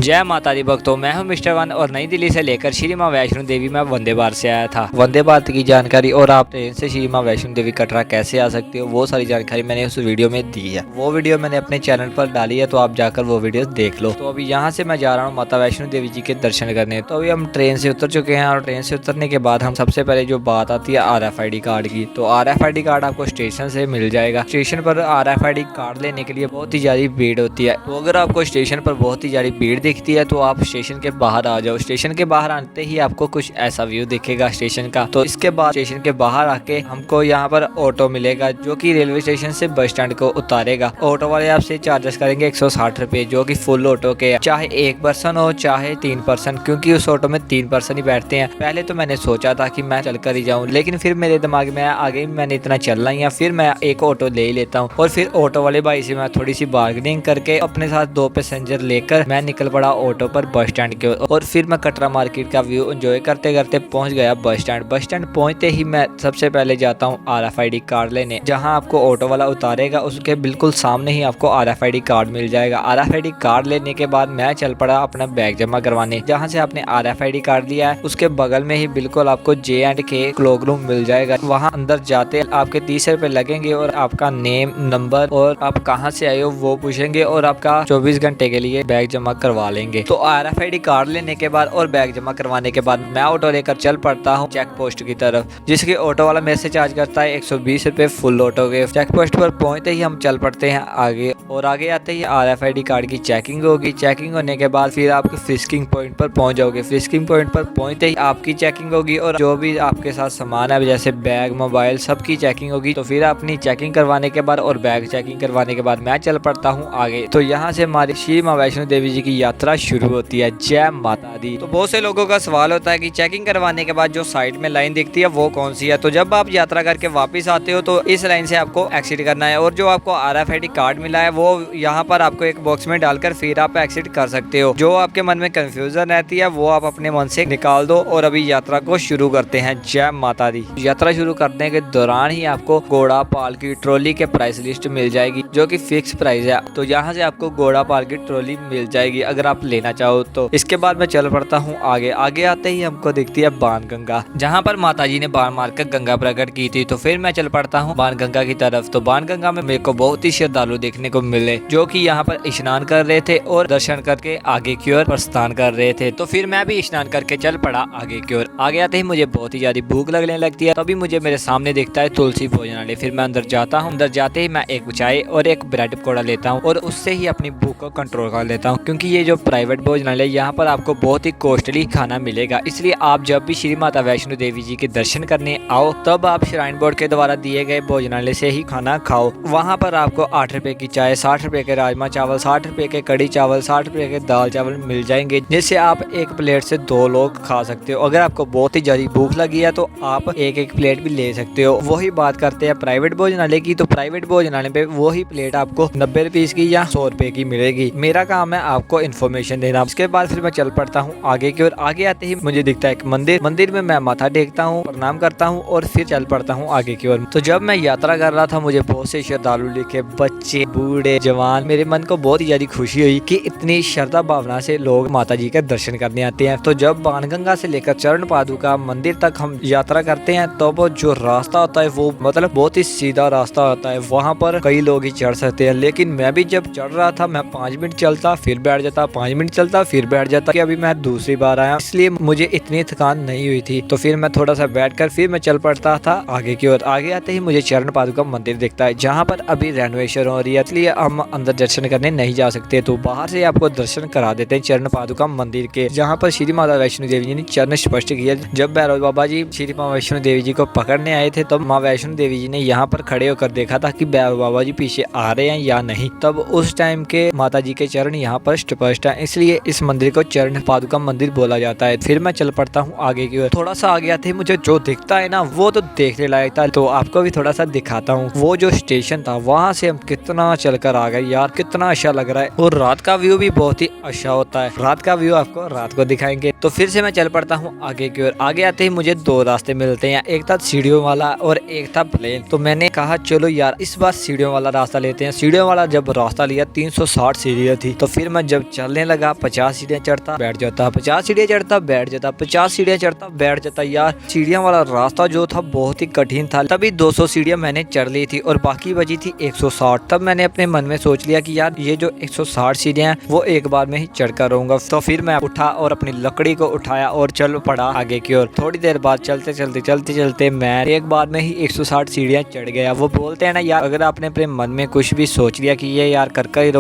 जय माता दी भक्तों, मैं हूं मिस्टर वन और नई दिल्ली से लेकर श्री मां वैष्णो देवी में वंदे भारत से आया था। वंदे भारत की जानकारी और आप ट्रेन से श्री मां वैष्णो देवी कटरा कैसे आ सकते हो वो सारी जानकारी मैंने उस वीडियो में दी है। वो वीडियो मैंने अपने चैनल पर डाली है, तो आप जाकर वो वीडियो देख लो। तो अभी यहाँ से मैं जा रहा हूँ माता वैष्णो देवी जी के दर्शन करने। तो अभी हम ट्रेन से उतर चुके हैं और ट्रेन से उतरने के बाद हम सबसे पहले जो बात आती है RFID कार्ड की, तो RFID कार्ड आपको स्टेशन से मिल जाएगा। स्टेशन पर RFID कार्ड लेने के लिए बहुत ही ज्यादा भीड़ होती है। तो अगर आपको स्टेशन पर बहुत ही ज्यादा भीड़ दिखती है तो आप स्टेशन के बाहर आ जाओ। स्टेशन के बाहर आते ही आपको कुछ ऐसा व्यू दिखेगा स्टेशन का। तो इसके बाद स्टेशन के बाहर आके हमको यहाँ पर ऑटो मिलेगा जो कि रेलवे स्टेशन से बस स्टैंड को उतारेगा। ऑटो वाले आपसे चार्जेस करेंगे 160 रुपए, जो कि फुल ऑटो के, चाहे एक पर्सन हो चाहे 3 पर्सन, क्योंकि उस ऑटो में 3 पर्सन ही बैठते हैं। पहले तो मैंने सोचा था कि मैं चलकर ही जाऊँ, लेकिन फिर मेरे दिमाग में आगे मैंने इतना चलना ही है, फिर मैं एक ऑटो ले ही लेता हूँ। और फिर ऑटो वाले भाई से मैं थोड़ी सी बार्गेनिंग करके अपने साथ 2 पैसेंजर लेकर मैं निकल पड़ा ऑटो पर बस स्टैंड के। और फिर मैं कटरा मार्केट का व्यू एंजॉय करते करते पहुंच गया बस स्टैंड। बस स्टैंड पहुंचते ही मैं सबसे पहले जाता हूं RFID कार्ड लेने। जहां आपको ऑटो वाला उतारेगा उसके बिल्कुल सामने ही आपको RFID कार्ड मिल जाएगा। RFID कार्ड लेने के बाद मैं चल पड़ा अपना बैग जमा करवाने। जहां से आपने RFID कार्ड लिया है उसके बगल में ही बिल्कुल आपको J&K क्लॉक रूम मिल जाएगा। वहां अंदर जाते आपके 30 रुपए लगेंगे और आपका नेम, नंबर और आप कहाँ से आए हो वो पूछेंगे और आपका 24 घंटे के लिए बैग जमा करवा लेंगे। तो RFID कार्ड लेने के बाद और बैग जमा करवाने के बाद मैं ऑटो लेकर चल पड़ता हूँ चेक पोस्ट की तरफ, जिसके ऑटो वाला मेरे से चार्ज करता है 120 रुपए फुल ऑटो के। चेक पोस्ट पर पहुंचते ही हम चल पड़ते हैं आगे, और आगे आते ही RFID कार्ड की चेकिंग होगी। चेकिंग होने के बाद फिर आप फ्रिस्किंग पॉइंट पर पहुंच जाओगे। फ्रिस्किंग पॉइंट पर पहुंचते ही आपकी चेकिंग होगी और जो भी आपके साथ सामान है जैसे बैग, मोबाइल, सबकी चेकिंग होगी। तो फिर अपनी चेकिंग करवाने के बाद और बैग चेकिंग करवाने के बाद मैं चल पड़ता हूँ आगे। तो यहाँ से हमारी श्री मां वैष्णो देवी जी की यात्रा शुरू होती है। जय माता दी। तो बहुत से लोगों का सवाल होता है कि चेकिंग करवाने के बाद जो साइड में लाइन दिखती है वो कौन सी है। तो जब आप यात्रा करके वापस आते हो तो इस लाइन से आपको एक्सिट करना है, और जो आपको RFID कार्ड मिला है वो यहाँ पर आपको एक बॉक्स में डालकर फिर आप एक्सिट कर सकते हो। जो आपके मन में कंफ्यूजन रहती है वो आप अपने मन से निकाल दो और अभी यात्रा को शुरू करते हैं। जय माता दी। यात्रा शुरू करने के दौरान ही आपको घोड़ा, पालकी, ट्रॉली के प्राइस लिस्ट मिल जाएगी जो कि फिक्स प्राइस है। तो यहाँ से आपको घोड़ा, पालकी, ट्रॉली मिल जाएगी अगर आप लेना चाहो तो। इसके बाद मैं चल पड़ता हूँ आगे। आगे आते ही हमको दिखती है बाणगंगा, जहाँ पर माता जी ने बाण मारकर गंगा प्रकट की थी। तो फिर मैं चल पड़ता हूँ बाणगंगा की तरफ। तो बाणगंगा में मेरे को बहुत ही श्रद्धालु देखने को मिले जो कि यहाँ पर स्नान कर रहे थे और दर्शन करके आगे की ओर प्रस्थान कर रहे थे। तो फिर मैं भी स्नान करके चल पड़ा आगे की ओर। आगे आते ही मुझे बहुत ही ज्यादा भूख लगने लगती है। तभी मुझे मेरे सामने दिखता है तुलसी भोजनालय। फिर मैं अंदर जाता हूँ। अंदर जाते ही मैं एक चाय और एक ब्रेड पकौड़ा लेता हूँ और उससे ही अपनी भूख को कंट्रोल कर लेता हूँ, क्योंकि ये जो प्राइवेट भोजनालय यहाँ पर आपको बहुत ही कॉस्टली खाना मिलेगा। इसलिए आप जब भी श्री माता वैष्णो देवी जी के दर्शन करने आओ तब आप श्राइन बोर्ड के द्वारा दिए गए भोजनालय से ही खाना खाओ। वहाँ पर आपको 8 रुपए की चाय, 60 रुपए के राजमा चावल, 60 रुपए के कड़ी चावल, 60 रुपए के दाल चावल मिल जाएंगे, जिससे आप एक प्लेट से 2 लोग खा सकते हो। अगर आपको बहुत ही ज्यादा भूख लगी है तो आप एक प्लेट भी ले सकते हो। वही बात करते हैं प्राइवेट भोजनालय की। तो प्राइवेट भोजनालय पे वही प्लेट आपको 90 रुपए की या 100 रुपए की मिलेगी। मेरा काम है आपको इन्फॉर्मेशन देना। उसके बाद फिर मैं चल पड़ता हूँ आगे की ओर। आगे आते ही मुझे दिखता है एक मंदिर। मंदिर में मैं माथा टेकता हूँ, प्रणाम करता हूँ और फिर चल पड़ता हूँ आगे की ओर। तो जब मैं यात्रा कर रहा था मुझे बहुत से श्रद्धालु दिखे, बच्चे, बूढ़े, जवान। मेरे मन को बहुत ही ज्यादा खुशी हुई कि इतनी श्रद्धा भावना से लोग माता जी के दर्शन करने आते हैं। तो जब बाणगंगा से लेकर चरण पादुका मंदिर तक हम यात्रा करते हैं तो वो जो रास्ता होता है वो मतलब बहुत ही सीधा रास्ता होता है। वहाँ पर कई लोग ही चढ़ सकते हैं, लेकिन मैं भी जब चढ़ रहा था मैं 5 मिनट चलता फिर बैठ जाता, 5 मिनट चलता फिर बैठ जाता। कि अभी मैं दूसरी बार आया इसलिए मुझे इतनी थकान नहीं हुई थी। तो फिर मैं थोड़ा सा बैठकर फिर मैं चल पड़ता था आगे की ओर। आगे आते ही मुझे चरण पादुका मंदिर दिखता है, जहाँ पर अभी रेनोवेशन हो रही है, इसलिए हम अंदर दर्शन करने नहीं जा सकते। तो बाहर से आपको दर्शन करा देते हैं चरण पादुका मंदिर के, जहाँ पर श्री माता वैष्णो देवी जी ने चरण स्पर्श किया। जब भैरव बाबा जी श्री मां वैष्णो देवी जी को पकड़ने आए थे तब मां वैष्णो देवी जी ने यहाँ पर खड़े होकर देखा था कि भैरव बाबा जी पीछे आ रहे हैं या नहीं। तब उस टाइम के माता जी के चरण यहाँ पर स्पष्ट है, इसलिए इस मंदिर को चरण पादुका मंदिर बोला जाता है। फिर मैं चल पड़ता हूँ आगे की ओर। थोड़ा सा आगे आते ही मुझे जो दिखता है ना वो तो देखने लायक था, तो आपको भी थोड़ा सा दिखाता हूँ। वो जो स्टेशन था वहाँ से हम कितना चलकर आ गए यार, कितना अच्छा लग रहा है। और रात का व्यू भी बहुत ही अच्छा होता है। रात का व्यू आपको रात को दिखाएंगे। तो फिर से मैं चल पड़ता हूँ आगे की ओर। आगे आते ही मुझे 2 रास्ते मिलते हैं, एक था सीढ़ियों वाला और एक था प्लेन। तो मैंने कहा चलो यार इस बार सीढ़ियों वाला रास्ता लेते हैं। सीढ़ियों वाला जब रास्ता लिया 360 सीढ़ियाँ थी। तो फिर मैं जब चल चलने लगा, 50 सीढ़ियाँ चढ़ता बैठ जाता, 50 सीढ़ियाँ चढ़ता बैठ जाता, 50 सीढ़ियाँ चढ़ता बैठ जाता। यार सीढ़ियाँ वाला रास्ता जो था बहुत ही कठिन था। तभी 200 सीढ़ियाँ मैंने चढ़ ली थी और बाकी बची थी 160। तब मैंने अपने मन में सोच लिया कि यार ये जो 160 सीढ़ियाँ हैं वो एक बार में ही चढ़ कर रहूंगा। तो फिर मैं उठा और अपनी लकड़ी को उठाया और चल पड़ा आगे की ओर। थोड़ी देर बाद चलते चलते मैं एक बार में ही 160 सीढ़ियाँ चढ़ गया। वो बोलते हैं ना यार, अगर आपने अपने मन में कुछ भी सोच लिया कि ये यार कर कर ही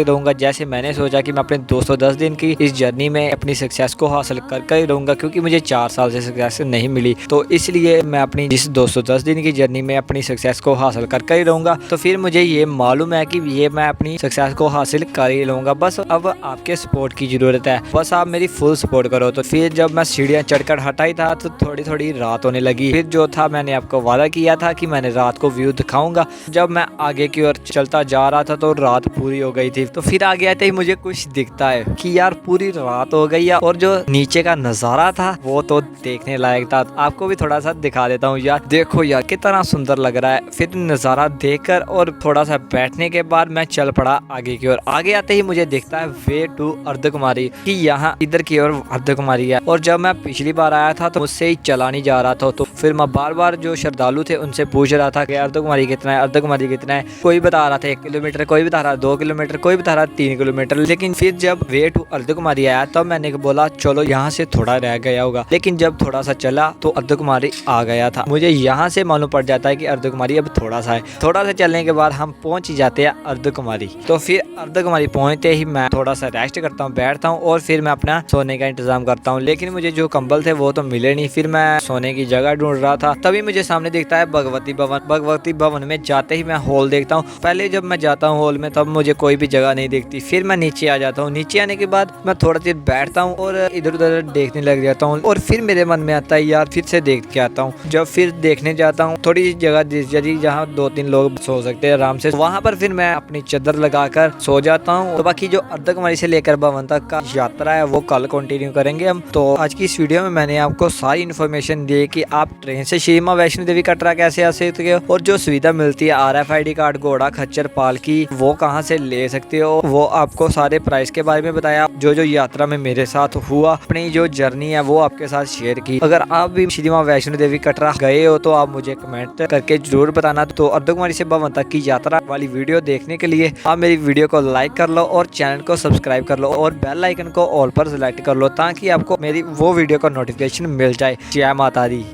रहूंगा, जैसे मैंने सोचा कि मैं अपने 210 दिन की इस जर्नी में अपनी सक्सेस को हासिल कर कर ही रहूंगा, क्योंकि मुझे 4 साल से सक्सेस नहीं मिली, तो इसलिए मैं अपनी इस 210 दिन की जर्नी में अपनी सक्सेस को हासिल कर कर ही रहूंगा। तो फिर मुझे ये मालूम है कि ये मैं अपनी सक्सेस को हासिल कर ही लूंगा। बस अब आपके सपोर्ट की जरूरत है, बस आप मेरी फुल सपोर्ट करो। तो फिर जब मैं सीढ़ियाँ चढ़कर हटा ही था तो थोड़ी थोड़ी रात होने लगी। फिर जो था मैंने आपको वादा किया था कि मैंने रात को व्यू दिखाऊंगा। जब मैं आगे की ओर चलता जा रहा था तो रात पूरी हो गई थी। तो फिर आगे आते ही मुझे कुछ दिखता है कि यार पूरी रात हो गई है और जो नीचे का नजारा था वो तो देखने लायक था। आपको भी थोड़ा सा दिखा देता हूँ यार, देखो यार कितना सुंदर लग रहा है। फिर नजारा देखकर और थोड़ा सा बैठने के बाद मैं चल पड़ा आगे की ओर। आगे आते ही मुझे दिखता है वे टू अर्धकुमारी कि यहाँ इधर की ओर अर्धकुमारी है। और जब मैं पिछली बार आया था तो मुझसे ही चला नहीं जा रहा था, तो फिर मैं बार बार जो श्रद्धालु थे उनसे पूछ रहा था कि अर्धकुमारी कितना है, अर्धकुमारी कितना है। कोई बता रहा था 1 किलोमीटर, कोई बता रहा 2 किलोमीटर, कोई बता रहा 3 किलोमीटर। लेकिन फिर जब वे टू अर्धकुमारी आया तब मैंने बोला चलो यहाँ से थोड़ा रह गया होगा। लेकिन जब थोड़ा सा चला तो अर्धकुमारी आ गया था। मुझे यहाँ से मालूम पड़ जाता है कि अर्धकुमारी अब थोड़ा सा है। थोड़ा सा चलने के बाद हम पहुंच जाते हैं अर्धकुमारी। तो फिर अर्धकुमारी पहुंचते ही मैं थोड़ा सा रेस्ट करता हूँ, बैठता हूँ और फिर मैं अपना सोने का इंतजाम करता हूँ। लेकिन मुझे जो कंबल थे वो तो मिले नहीं। फिर मैं सोने की जगह ढूंढ रहा था, तभी मुझे सामने दिखता है भगवती भवन। भगवती भवन में जाते ही मैं हॉल देखता हूँ। पहले जब मैं जाता हूँ हॉल में तब मुझे कोई भी जगह नहीं दिखती। फिर मैं नीचे आ जाता हूँ। नीचे आने के बाद मैं थोड़ा देर बैठता हूँ और इधर उधर देखने लग जाता हूँ। और फिर मेरे मन में आता है यार फिर से देख के आता हूँ। जब फिर देखने जाता हूँ थोड़ी सी जगह दिख जाती जहाँ 2-3 लोग सो सकते हैं आराम से, वहाँ पर फिर मैं अपनी चादर लगाकर सो जाता हूँ। तो बाकी जो अर्धकुमारी से लेकर भवन तक का यात्रा है वो कल कंटिन्यू करेंगे हम। तो आज की इस वीडियो में मैंने आपको सारी इन्फॉर्मेशन दी कि आप ट्रेन से श्री मां वैष्णो देवी कटरा कैसे आ सकते हो और जो सुविधा मिलती है RFID कार्ड, घोड़ा, खच्चर, पालकी, वो कहाँ से ले सकते हो, वो आपको सारे प्राइस के बारे में बताया। जो जो यात्रा में मेरे साथ हुआ, अपनी जो जर्नी है वो आपके साथ शेयर की। अगर आप भी श्री मां वैष्णो देवी कटरा गए हो तो आप मुझे कमेंट करके जरूर बताना। तो अर्धकुमारी से भवन तक की यात्रा वाली वीडियो देखने के लिए आप मेरी वीडियो को लाइक कर लो और चैनल को सब्सक्राइब कर लो और बेल आइकन को ऑल पर सिलेक्ट कर लो ताकि आपको मेरी वो वीडियो का नोटिफिकेशन मिल जाए। जय माता दी।